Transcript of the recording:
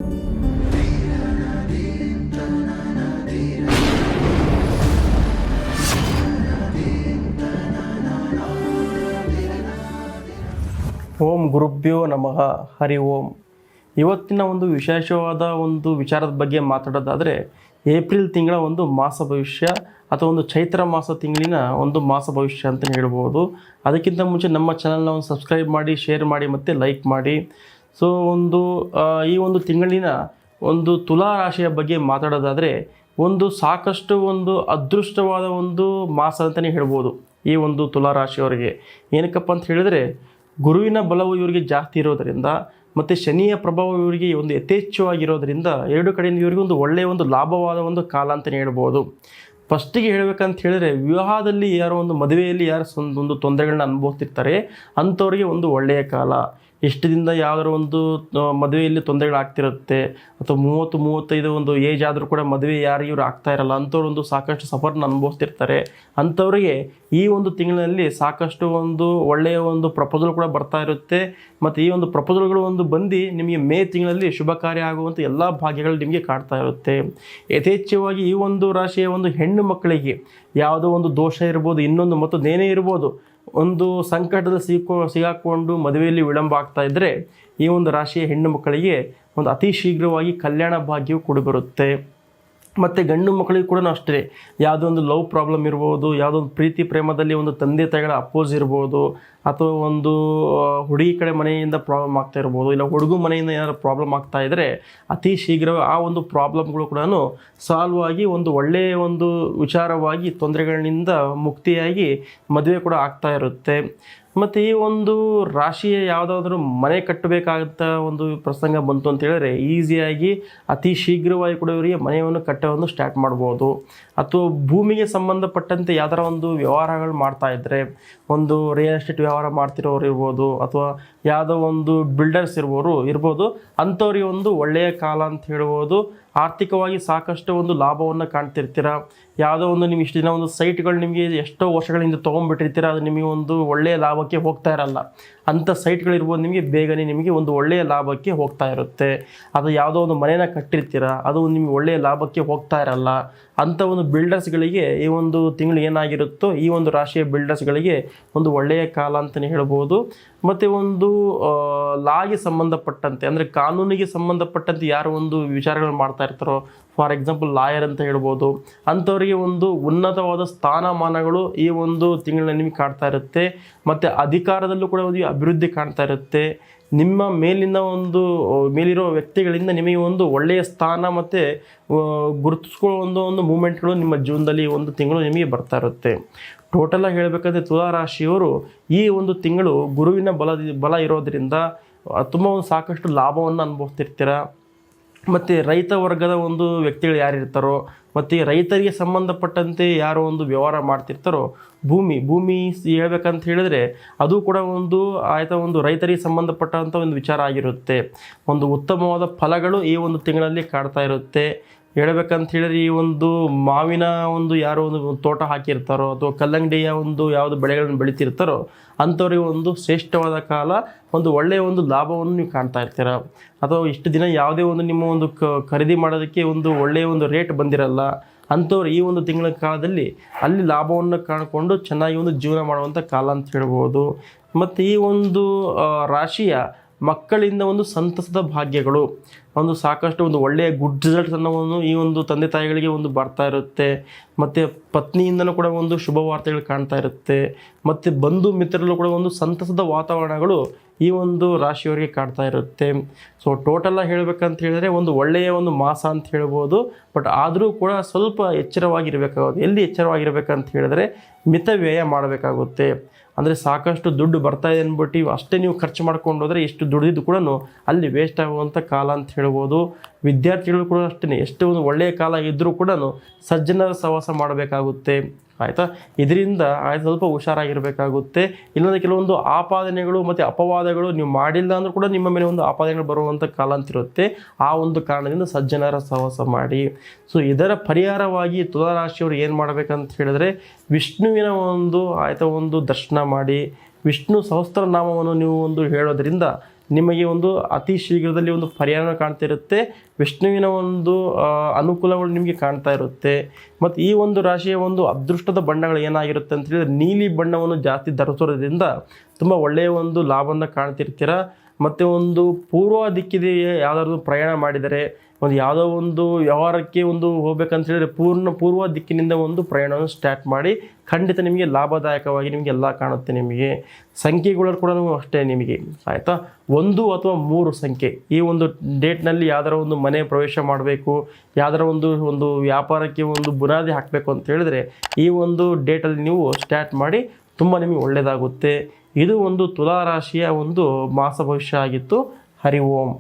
ಓಂ ಗುರುಭ್ಯೋ ನಮಃ. ಹರಿ ಓಂ. ಇವತ್ತಿನ ಒಂದು ವಿಶೇಷವಾದ ಒಂದು ವಿಚಾರದ ಬಗ್ಗೆ ಮಾತಾಡೋದಾದರೆ, ಏಪ್ರಿಲ್ ತಿಂಗಳ ಒಂದು ಮಾಸ ಭವಿಷ್ಯ ಅಥವಾ ಒಂದು ಚೈತ್ರ ಮಾಸ ತಿಂಗಳಿನ ಒಂದು ಮಾಸ ಭವಿಷ್ಯ ಅಂತಲೇ ಹೇಳ್ಬೋದು. ಅದಕ್ಕಿಂತ ಮುಂಚೆ ನಮ್ಮ ಚಾನಲ್ನ ಒಂದು ಸಬ್ಸ್ಕ್ರೈಬ್ ಮಾಡಿ, ಶೇರ್ ಮಾಡಿ ಮತ್ತು ಲೈಕ್ ಮಾಡಿ. ಸೊ ಈ ಒಂದು ತಿಂಗಳಿನ ಒಂದು ತುಲಾ ರಾಶಿಯ ಬಗ್ಗೆ ಮಾತಾಡೋದಾದರೆ, ಒಂದು ಸಾಕಷ್ಟು ಒಂದು ಅದೃಷ್ಟವಾದ ಒಂದು ಮಾಸ ಅಂತಲೇ ಹೇಳ್ಬೋದು ಈ ಒಂದು ತುಲಾ ರಾಶಿಯವರಿಗೆ. ಏನಕ್ಕಪ್ಪ ಅಂತ ಹೇಳಿದರೆ, ಗುರುವಿನ ಬಲವು ಇವರಿಗೆ ಜಾಸ್ತಿ ಇರೋದರಿಂದ ಮತ್ತು ಶನಿಯ ಪ್ರಭಾವ ಇವರಿಗೆ ಒಂದು ಯಥೇಚ್ಛವಾಗಿರೋದರಿಂದ ಎರಡು ಕಡೆಯಿಂದ ಇವರಿಗೆ ಒಂದು ಒಳ್ಳೆಯ ಒಂದು ಲಾಭವಾದ ಒಂದು ಕಾಲ ಅಂತಲೇ ಹೇಳ್ಬೋದು. ಫಸ್ಟಿಗೆ ಹೇಳಬೇಕಂತ ಹೇಳಿದರೆ, ವಿವಾಹದಲ್ಲಿ ಯಾರೋ ಒಂದು ಮದುವೆಯಲ್ಲಿ ಯಾರು ಒಂದು ತೊಂದರೆಗಳನ್ನ ಅನುಭವಿಸ್ತಿರ್ತಾರೆ ಅಂಥವ್ರಿಗೆ ಒಂದು ಒಳ್ಳೆಯ ಕಾಲ. ಎಷ್ಟು ದಿನದ ಯಾವುದಾದ್ರು ಒಂದು ಮದುವೆಯಲ್ಲಿ ತೊಂದರೆಗಳಾಗ್ತಿರುತ್ತೆ, ಅಥವಾ 30-35 ಒಂದು ಏಜ್ ಆದರೂ ಕೂಡ ಮದುವೆ ಇವರು ಆಗ್ತಾ ಇರಲ್ಲ ಅಂಥವ್ರು ಒಂದು ಸಾಕಷ್ಟು ಸಫರ್ನ ಅನುಭವಿಸ್ತಿರ್ತಾರೆ. ಅಂಥವ್ರಿಗೆ ಈ ಒಂದು ತಿಂಗಳಿನಲ್ಲಿ ಸಾಕಷ್ಟು ಒಂದು ಒಳ್ಳೆಯ ಒಂದು ಪ್ರಪೋಸಲ್ ಕೂಡ ಬರ್ತಾ ಇರುತ್ತೆ. ಮತ್ತು ಈ ಒಂದು ಪ್ರಪೋಸಲ್ಗಳು ಒಂದು ಬಂದು ನಿಮಗೆ ಮೇ ತಿಂಗಳಲ್ಲಿ ಶುಭ ಕಾರ್ಯ ಆಗುವಂಥ ಎಲ್ಲ ಭಾಗ್ಯಗಳು ನಿಮಗೆ ಕಾಡ್ತಾ ಇರುತ್ತೆ. ಯಥೇಚ್ಛವಾಗಿ ಈ ಒಂದು ರಾಶಿಯ ಒಂದು ಹೆಣ್ಣು ಮಕ್ಕಳಿಗೆ ಯಾವುದೋ ಒಂದು ದೋಷ ಇರ್ಬೋದು, ಇನ್ನೊಂದು ಮತ್ತೊಂದೇನೇ ಇರ್ಬೋದು, ಒಂದು ಸಂಕಟದಲ್ಲಿ ಸಿಗಾಕೊಂಡು ಮದುವೆಯಲ್ಲಿ ವಿಳಂಬ ಆಗ್ತಾ ಇದ್ದರೆ ಈ ಒಂದು ರಾಶಿಯ ಹೆಣ್ಣು ಮಕ್ಕಳಿಗೆ ಒಂದು ಅತಿ ಶೀಘ್ರವಾಗಿ ಕಲ್ಯಾಣ ಭಾಗ್ಯವು ಕೂಡಿಬರುತ್ತೆ. ಮತ್ತು ಗಂಡು ಮಕ್ಕಳಿಗೆ ಕೂಡ ಅಷ್ಟೇ, ಯಾವುದೋ ಒಂದು ಲವ್ ಪ್ರಾಬ್ಲಮ್ ಇರ್ಬೋದು, ಯಾವುದೋ ಒಂದು ಪ್ರೀತಿ ಪ್ರೇಮದಲ್ಲಿ ಒಂದು ತಂದೆ ತಾಯಿಗಳ ಅಪೋಸ್ ಇರ್ಬೋದು, ಅಥವಾ ಒಂದು ಹುಡುಗಿ ಕಡೆ ಮನೆಯಿಂದ ಪ್ರಾಬ್ಲಮ್ ಆಗ್ತಾ ಇರ್ಬೋದು, ಇಲ್ಲ ಹುಡುಗ ಮನೆಯಿಂದ ಏನಾದ್ರು ಪ್ರಾಬ್ಲಮ್ ಆಗ್ತಾ ಇದ್ದರೆ ಅತಿ ಶೀಘ್ರ ಆ ಒಂದು ಪ್ರಾಬ್ಲಮ್ಗಳು ಕೂಡ ಸಾಲ್ವ್ ಆಗಿ ಒಂದು ಒಳ್ಳೆಯ ಒಂದು ವಿಚಾರವಾಗಿ ತೊಂದರೆಗಳಿಂದ ಮುಕ್ತಿಯಾಗಿ ಮದುವೆ ಕೂಡ ಆಗ್ತಾ ಇರುತ್ತೆ. ಮತ್ತು ಈ ಒಂದು ರಾಶಿಯ ಯಾವುದಾದ್ರೂ ಮನೆ ಕಟ್ಟಬೇಕಾದಂಥ ಒಂದು ಪ್ರಸಂಗ ಬಂತು ಅಂತ ಹೇಳಿದ್ರೆ ಈಸಿಯಾಗಿ ಅತಿ ಶೀಘ್ರವಾಗಿ ಕೂಡ ಇವರಿಗೆ ಮನೆಯನ್ನು ಕಟ್ಟೋವನ್ನು ಸ್ಟಾರ್ಟ್ ಮಾಡ್ಬೋದು. ಅಥವಾ ಭೂಮಿಗೆ ಸಂಬಂಧಪಟ್ಟಂತೆ ಯಾವ್ದಾರ ಒಂದು ವ್ಯವಹಾರಗಳು ಮಾಡ್ತಾ ಇದ್ದರೆ, ಒಂದು ರಿಯಲ್ ಎಸ್ಟೇಟ್ ವ್ಯವಹಾರ ಮಾಡ್ತಿರೋರು ಇರ್ಬೋದು, ಅಥವಾ ಯಾವುದೋ ಒಂದು ಬಿಲ್ಡರ್ಸ್ ಇರ್ಬೋದು ಅಂಥವ್ರಿಗೆ ಒಂದು ಒಳ್ಳೆಯ ಕಾಲ ಅಂತ ಹೇಳ್ಬೋದು. ಆರ್ಥಿಕವಾಗಿ ಸಾಕಷ್ಟು ಒಂದು ಲಾಭವನ್ನು ಕಾಣ್ತಿರ್ತೀರ. ಯಾವುದೋ ಒಂದು ನೀವು ಇಷ್ಟು ದಿನ ಒಂದು ಸೈಟ್ಗಳು ನಿಮಗೆ ಎಷ್ಟೋ ವರ್ಷಗಳಿಂದ ತೊಗೊಂಡ್ಬಿಟ್ಟಿರ್ತೀರ, ಅದು ನಿಮಗೆ ಒಂದು ಒಳ್ಳೆಯ ಲಾಭಕ್ಕೆ ಹೋಗ್ತಾ ಇರಲ್ಲ. ಅಂಥ ಸೈಟ್ಗಳಿರ್ಬೋದು ನಿಮಗೆ ಬೇಗನೆ ನಿಮಗೆ ಒಂದು ಒಳ್ಳೆಯ ಲಾಭಕ್ಕೆ ಹೋಗ್ತಾ ಇರುತ್ತೆ. ಅದು ಯಾವುದೋ ಒಂದು ಮನೇನ ಕಟ್ಟಿರ್ತೀರ, ಅದು ನಿಮಗೆ ಒಳ್ಳೆಯ ಲಾಭಕ್ಕೆ ಹೋಗ್ತಾ ಇರಲ್ಲ. ಅಂಥ ಒಂದು ಬಿಲ್ಡರ್ಸ್ಗಳಿಗೆ ಈ ಒಂದು ತಿಂಗಳು ಏನಾಗಿರುತ್ತೋ ಈ ಒಂದು ರಾಶಿಯ ಬಿಲ್ಡರ್ಸ್ಗಳಿಗೆ ಒಂದು ಒಳ್ಳೆಯ ಕಾಲ ಅಂತಲೇ ಹೇಳ್ಬೋದು. ಮತ್ತು ಒಂದು ಲಾಗೆ ಸಂಬಂಧಪಟ್ಟಂತೆ, ಅಂದರೆ ಕಾನೂನಿಗೆ ಸಂಬಂಧಪಟ್ಟಂತೆ ಯಾರು ಒಂದು ವಿಚಾರಗಳು ಮಾಡ್ತಾ ಇರ್ತಾರೋ, ಫಾರ್ ಎಕ್ಸಾಂಪಲ್ ಲಾಯರ್ ಅಂತ ಹೇಳ್ಬೋದು, ಅಂಥವರಿಗೆ ಒಂದು ಉನ್ನತವಾದ ಸ್ಥಾನಮಾನಗಳು ಈ ಒಂದು ತಿಂಗಳಲ್ಲಿ ನಿಮಗೆ ಕಾಡ್ತಾ ಇರುತ್ತೆ. ಮತ್ತು ಅಧಿಕಾರದಲ್ಲೂ ಕೂಡ ಒಂದು ಅಭಿವೃದ್ಧಿ ಕಾಣ್ತಾ ಇರುತ್ತೆ. ನಿಮ್ಮ ಮೇಲಿರೋ ವ್ಯಕ್ತಿಗಳಿಂದ ನಿಮಗೆ ಒಂದು ಒಳ್ಳೆಯ ಸ್ಥಾನ ಮತ್ತು ಗುರುತಿಸ್ಕೊಳ್ಳೋ ಒಂದು ಮೂಮೆಂಟ್ಗಳು ನಿಮ್ಮ ಜೀವನದಲ್ಲಿ ಒಂದು ತಿಂಗಳು ನಿಮಗೆ ಬರ್ತಾ ಇರುತ್ತೆ. ಟೋಟಲಾಗಿ ಹೇಳಬೇಕಂದ್ರೆ ತುಲಾ ರಾಶಿಯವರು ಈ ಒಂದು ತಿಂಗಳು ಗುರುವಿನ ಬಲ ಇರೋದರಿಂದ ತುಂಬ ಒಂದು ಸಾಕಷ್ಟು ಲಾಭವನ್ನು ಅನುಭವಿಸ್ತಿರ್ತೀರ. ಮತ್ತು ರೈತ ವರ್ಗದ ಒಂದು ವ್ಯಕ್ತಿಗಳು ಯಾರಿರ್ತಾರೋ, ಮತ್ತು ರೈತರಿಗೆ ಸಂಬಂಧಪಟ್ಟಂತೆ ಯಾರೋ ಒಂದು ವ್ಯವಹಾರ ಮಾಡ್ತಿರ್ತಾರೋ, ಭೂಮಿ ಹೇಳ್ಬೇಕಂತ ಹೇಳಿದ್ರೆ ಅದು ಕೂಡ ಒಂದು ರೈತರಿಗೆ ಸಂಬಂಧಪಟ್ಟಂಥ ಒಂದು ವಿಚಾರ ಆಗಿರುತ್ತೆ. ಒಂದು ಉತ್ತಮವಾದ ಫಲಗಳು ಈ ಒಂದು ತಿಂಗಳಲ್ಲಿ ಕಾಡ್ತಾ ಇರುತ್ತೆ. ಹೇಳ್ಬೇಕಂತ ಹೇಳಿದ್ರೆ, ಈ ಒಂದು ಮಾವಿನ ಒಂದು ಯಾರೋ ಒಂದು ತೋಟ ಹಾಕಿರ್ತಾರೋ, ಅಥವಾ ಕಲ್ಲಂಗಡಿಯ ಒಂದು ಯಾವುದು ಬೆಳೆಗಳನ್ನು ಬೆಳೀತಿರ್ತಾರೋ ಅಂಥವ್ರಿಗೆ ಒಂದು ಶ್ರೇಷ್ಠವಾದ ಕಾಲ, ಒಂದು ಒಳ್ಳೆಯ ಒಂದು ಲಾಭವನ್ನು ನೀವು ಕಾಣ್ತಾ ಇರ್ತೀರ. ಅಥವಾ ಇಷ್ಟು ದಿನ ಯಾವುದೇ ಒಂದು ನಿಮ್ಮ ಒಂದು ಖರೀದಿ ಮಾಡೋದಕ್ಕೆ ಒಂದು ಒಳ್ಳೆಯ ಒಂದು ರೇಟ್ ಬಂದಿರಲ್ಲ ಅಂಥವ್ರು ಈ ಒಂದು ತಿಂಗಳ ಕಾಲದಲ್ಲಿ ಅಲ್ಲಿ ಲಾಭವನ್ನು ಕಾಣಿಕೊಂಡು ಚೆನ್ನಾಗಿ ಒಂದು ಜೀವನ ಮಾಡುವಂಥ ಕಾಲ ಅಂತ ಹೇಳ್ಬೋದು. ಮತ್ತು ಈ ಒಂದು ರಾಶಿಯ ಮಕ್ಕಳಿಂದ ಒಂದು ಸಂತಸದ ಭಾಗ್ಯಗಳು, ಒಂದು ಸಾಕಷ್ಟು ಒಂದು ಒಳ್ಳೆಯ ಗುಡ್ ರಿಸಲ್ಟ್ಸ್ ಅನ್ನೋವನ್ನು ಈ ಒಂದು ತಂದೆ ತಾಯಿಗಳಿಗೆ ಒಂದು ಬರ್ತಾ ಇರುತ್ತೆ. ಮತ್ತು ಪತ್ನಿಯಿಂದನೂ ಕೂಡ ಒಂದು ಶುಭ ವಾರ್ತೆಗಳು ಕಾಣ್ತಾ ಇರುತ್ತೆ. ಮತ್ತು ಬಂಧು ಮಿತ್ರರಲ್ಲೂ ಕೂಡ ಒಂದು ಸಂತಸದ ವಾತಾವರಣಗಳು ಈ ಒಂದು ರಾಶಿಯವರಿಗೆ ಕಾಡ್ತಾ ಇರುತ್ತೆ. ಸೊ ಟೋಟಲಾಗಿ ಹೇಳಬೇಕಂತ ಹೇಳಿದ್ರೆ ಒಂದು ಒಳ್ಳೆಯ ಒಂದು ಮಾಸ ಅಂತ ಹೇಳ್ಬೋದು. ಬಟ್ ಆದರೂ ಕೂಡ ಸ್ವಲ್ಪ ಎಚ್ಚರವಾಗಿರಬೇಕಾಗುತ್ತೆ. ಎಲ್ಲಿ ಎಚ್ಚರವಾಗಿರಬೇಕಂತ ಹೇಳಿದ್ರೆ ಮಿತ ವ್ಯಯ ಮಾಡಬೇಕಾಗುತ್ತೆ. ಅಂದರೆ ಸಾಕಷ್ಟು ದುಡ್ಡು ಬರ್ತಾ ಇದೆ ಅಂದ್ಬಿಟ್ಟು ಅಷ್ಟೇ ನೀವು ಖರ್ಚು ಮಾಡ್ಕೊಂಡು ಹೋದರೆ ಎಷ್ಟು ದುಡಿದು ಕೂಡ ಅಲ್ಲಿ ವೇಸ್ಟ್ ಆಗುವಂಥ ಕಾಲ ಅಂತ ಹೇಳ್ಬೋದು. ವಿದ್ಯಾರ್ಥಿಗಳು ಕೂಡ ಅಷ್ಟೇ, ಎಷ್ಟು ಒಂದು ಒಳ್ಳೆಯ ಕಾಲ ಇದ್ದರೂ ಕೂಡ ಸಜ್ಜನರ ಸಹವಾಸ ಮಾಡಬೇಕಾಗುತ್ತೆ. ಆಯಿತಾ, ಇದರಿಂದ ಸ್ವಲ್ಪ ಹುಷಾರಾಗಿರಬೇಕಾಗುತ್ತೆ. ಇಲ್ಲಂದರೆ ಕೆಲವೊಂದು ಆಪಾದನೆಗಳು ಮತ್ತು ಅಪವಾದಗಳು ನೀವು ಮಾಡಿಲ್ಲ ಅಂದರೂ ಕೂಡ ನಿಮ್ಮ ಮೇಲೆ ಒಂದು ಆಪಾದನೆಗಳು ಬರುವಂಥ ಕಾಲ ಅಂತಿರುತ್ತೆ. ಆ ಒಂದು ಕಾರಣದಿಂದ ಸಜ್ಜನರ ಸಹವಾಸ ಮಾಡಿ. ಸೊ ಇದರ ಪರಿಹಾರವಾಗಿ ತುಲಾ ರಾಶಿಯವರು ಏನು ಮಾಡಬೇಕಂತ ಹೇಳಿದ್ರೆ, ವಿಷ್ಣುವಿನ ಒಂದು ದರ್ಶನ ಮಾಡಿ, ವಿಷ್ಣು ಸಹಸ್ರನಾಮವನ್ನು ನೀವು ಹೇಳೋದ್ರಿಂದ ನಿಮಗೆ ಒಂದು ಅತಿ ಶೀಘ್ರದಲ್ಲಿ ಒಂದು ಪರಿಹಾರ ಕಾಣ್ತಾ ಇರುತ್ತೆ. ವಿಷ್ಣುವಿನ ಒಂದು ಅನುಕೂಲಗಳು ನಿಮಗೆ ಕಾಣ್ತಾ ಇರುತ್ತೆ. ಮತ್ತು ಈ ಒಂದು ರಾಶಿಯ ಒಂದು ಅದೃಷ್ಟದ ಬಣ್ಣಗಳು ಏನಾಗಿರುತ್ತೆ ಅಂತ ಹೇಳಿದ್ರೆ, ನೀಲಿ ಬಣ್ಣವನ್ನು ಜಾಸ್ತಿ ಧರಿಸೋದ್ರಿಂದ ತುಂಬ ಒಳ್ಳೆಯ ಒಂದು ಲಾಭವನ್ನು ಕಾಣ್ತಿರ್ತೀರ. ಮತ್ತು ಒಂದು ಪೂರ್ವ ದಿಕ್ಕಿಗೆ ಯಾವುದಾದ್ರು ಪ್ರಯಾಣ ಮಾಡಿದರೆ, ಒಂದು ಯಾವುದೋ ಒಂದು ವ್ಯವಹಾರಕ್ಕೆ ಒಂದು ಹೋಗ್ಬೇಕಂತ ಹೇಳಿದ್ರೆ ಪೂರ್ವ ದಿಕ್ಕಿನಿಂದ ಒಂದು ಪ್ರಯಾಣವನ್ನು ಸ್ಟಾರ್ಟ್ ಮಾಡಿ, ಖಂಡಿತ ನಿಮಗೆ ಲಾಭದಾಯಕವಾಗಿ ನಿಮಗೆ ಎಲ್ಲ ಕಾಣುತ್ತೆ. ನಿಮಗೆ ಸಂಖ್ಯೆಗಳು ಕೂಡ ಅಷ್ಟೇ ನಿಮಗೆ ಆಯಿತಾ, 1 ಅಥವಾ 3 ಸಂಖ್ಯೆ ಈ ಒಂದು ಡೇಟ್ನಲ್ಲಿ ಯಾವ್ದಾರ ಒಂದು ಮನೆ ಪ್ರವೇಶ ಮಾಡಬೇಕು, ಯಾವ್ದಾರ ಒಂದು ವ್ಯಾಪಾರಕ್ಕೆ ಒಂದು ಬುನಾದಿ ಹಾಕಬೇಕು ಅಂತ ಹೇಳಿದ್ರೆ ಈ ಒಂದು ಡೇಟಲ್ಲಿ ನೀವು ಸ್ಟಾರ್ಟ್ ಮಾಡಿ, ತುಂಬ ನಿಮಗೆ ಒಳ್ಳೆಯದಾಗುತ್ತೆ. ಇದು ಒಂದು ತುಲಾ ರಾಶಿಯ ಒಂದು ಮಾಸ ಭವಿಷ್ಯ ಆಗಿತ್ತು. ಹರಿ ಓಂ.